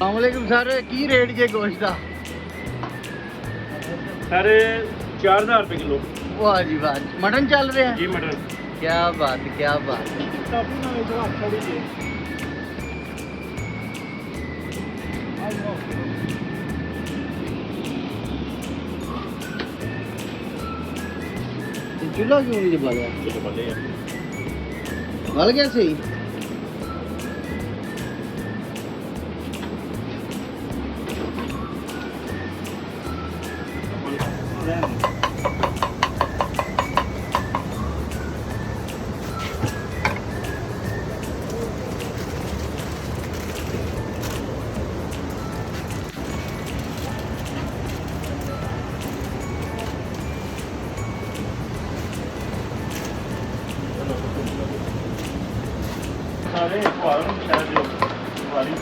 अस्सलामुअलैकुम सर, की रेट जे गोश्त का? सर 4000 रुपये किलो। वाह जी वाह। मटन चल रहा है जी मटन। क्या बात, क्या बात। चूल्हा क्यों नहीं जला गया? गल गया सही। सारे फॉर्म शायद वाली